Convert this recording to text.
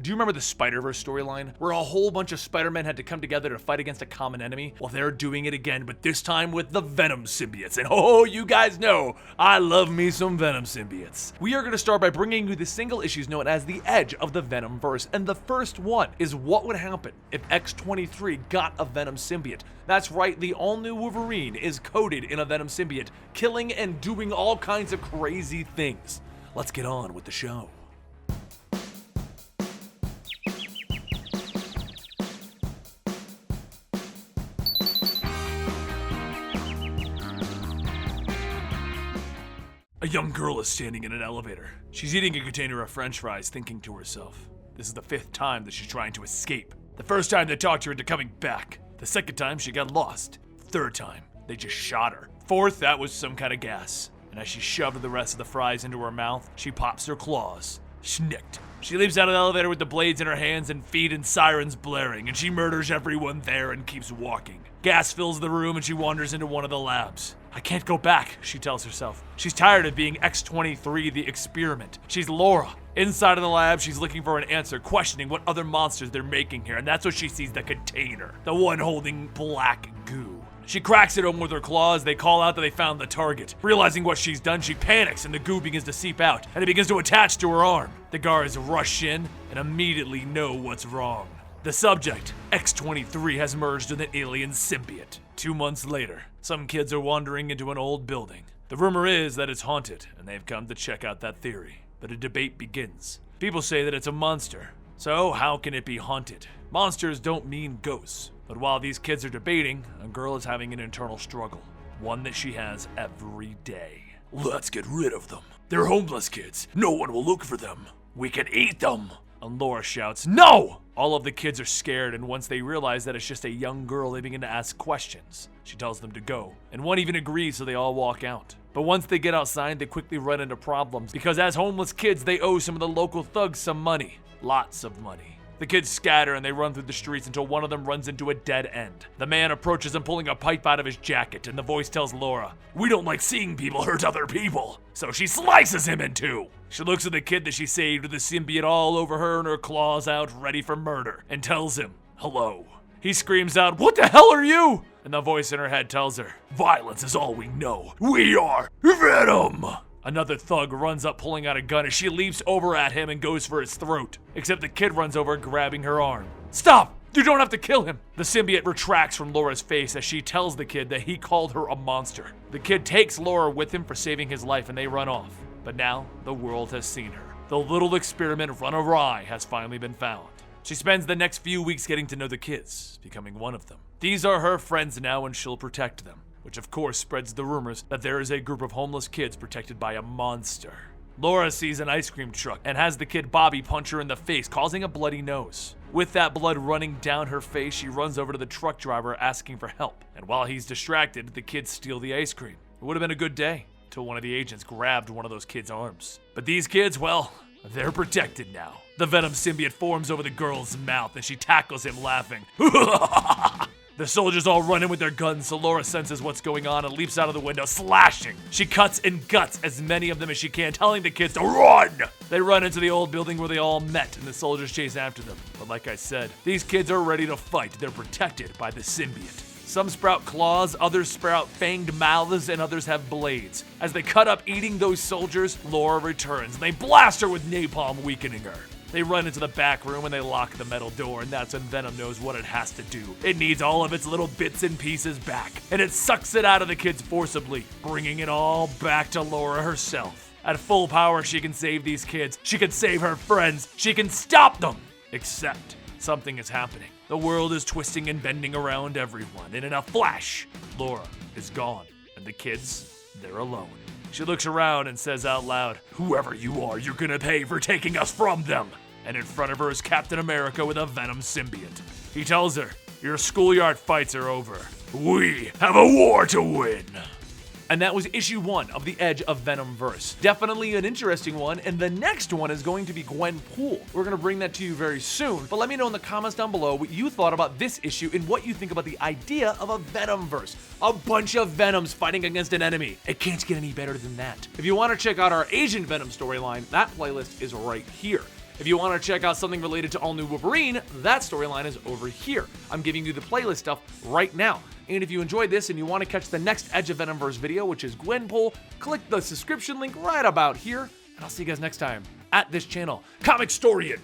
Do you remember the Spider-Verse storyline, where a whole bunch of Spider-Men had to come together to fight against a common enemy? Well, they're doing it again, but this time with the Venom symbiotes. And oh, you guys know, I love me some Venom symbiotes. We are going to start by bringing you the single issues known as the Edge of the Venomverse. And the first one is what would happen if X23 got a Venom symbiote. That's right, the all-new Wolverine is coated in a Venom symbiote, killing and doing all kinds of crazy things. Let's get on with the show. A young girl is standing in an elevator. She's eating a container of French fries, thinking to herself. This is the 5th time that she's trying to escape. The first time they talked her into coming back. The 2nd time she got lost. 3rd time, they just shot her. 4th, that was some kind of gas. And as she shoved the rest of the fries into her mouth, she pops her claws. Schnicked. She leaps out of the elevator with the blades in her hands and feet and sirens blaring, and she murders everyone there and keeps walking. Gas fills the room and she wanders into one of the labs. I can't go back, she tells herself. She's tired of being X23, the experiment. She's Laura. Inside of the lab, she's looking for an answer, questioning what other monsters they're making here, and that's when she sees the container, the one holding black goo. She cracks it open with her claws. They call out that they found the target. Realizing what she's done, she panics and the goo begins to seep out, and it begins to attach to her arm. The guards rush in and immediately know what's wrong. The subject, X23, has merged with an alien symbiote. 2 months later, some kids are wandering into an old building. The rumor is that it's haunted, and they've come to check out that theory. But a debate begins. People say that it's a monster. So how can it be haunted? Monsters don't mean ghosts. But while these kids are debating, a girl is having an internal struggle. One that she has every day. Let's get rid of them. They're homeless kids. No one will look for them. We can eat them. And Laura shouts, no! All of the kids are scared, and once they realize that it's just a young girl, they begin to ask questions. She tells them to go, and one even agrees, so they all walk out. But once they get outside, they quickly run into problems, because as homeless kids, they owe some of the local thugs some money. Lots of money. The kids scatter and they run through the streets until one of them runs into a dead end. The man approaches him pulling a pipe out of his jacket, and the voice tells Laura, we don't like seeing people hurt other people. So she slices him in two. She looks at the kid that she saved with the symbiote all over her and her claws out ready for murder, and tells him, hello. He screams out, what the hell are you? And the voice in her head tells her, violence is all we know. We are Venom. Another thug runs up pulling out a gun as she leaps over at him and goes for his throat. Except the kid runs over grabbing her arm. Stop! You don't have to kill him! The symbiote retracts from Laura's face as she tells the kid that he called her a monster. The kid takes Laura with him for saving his life and they run off. But now, the world has seen her. The little experiment run awry has finally been found. She spends the next few weeks getting to know the kids, becoming one of them. These are her friends now and she'll protect them. Which of course spreads the rumors that there is a group of homeless kids protected by a monster. Laura sees an ice cream truck and has the kid Bobby punch her in the face, causing a bloody nose. With that blood running down her face, she runs over to the truck driver asking for help. And while he's distracted, the kids steal the ice cream. It would have been a good day, till one of the agents grabbed one of those kids' arms. But these kids, well, they're protected now. The Venom symbiote forms over the girl's mouth and she tackles him laughing. The soldiers all run in with their guns, so Laura senses what's going on and leaps out of the window, slashing. She cuts and guts as many of them as she can, telling the kids to run! They run into the old building where they all met, and the soldiers chase after them. But like I said, these kids are ready to fight. They're protected by the symbiote. Some sprout claws, others sprout fanged mouths, and others have blades. As they cut up eating those soldiers, Laura returns, and they blast her with napalm, weakening her. They run into the back room and they lock the metal door, and that's when Venom knows what it has to do. It needs all of its little bits and pieces back, and it sucks it out of the kids forcibly, bringing it all back to Laura herself. At full power, she can save these kids. She can save her friends. She can stop them. Except something is happening. The world is twisting and bending around everyone, and in a flash, Laura is gone, and the kids, they're alone. She looks around and says out loud, whoever you are, you're gonna pay for taking us from them. And in front of her is Captain America with a Venom symbiote. He tells her, your schoolyard fights are over. We have a war to win. And that was issue 1 of the Edge of Venomverse. Definitely an interesting one, and the next one is going to be Gwenpool. We're gonna bring that to you very soon, but let me know in the comments down below what you thought about this issue and what you think about the idea of a Venomverse. A bunch of Venoms fighting against an enemy. It can't get any better than that. If you wanna check out our Asian Venom storyline, that playlist is right here. If you want to check out something related to all new Wolverine, that storyline is over here. I'm giving you the playlist stuff right now. And if you enjoyed this and you want to catch the next Edge of Venomverse video, which is Gwenpool, click the subscription link right about here, and I'll see you guys next time at this channel, Comicstorian.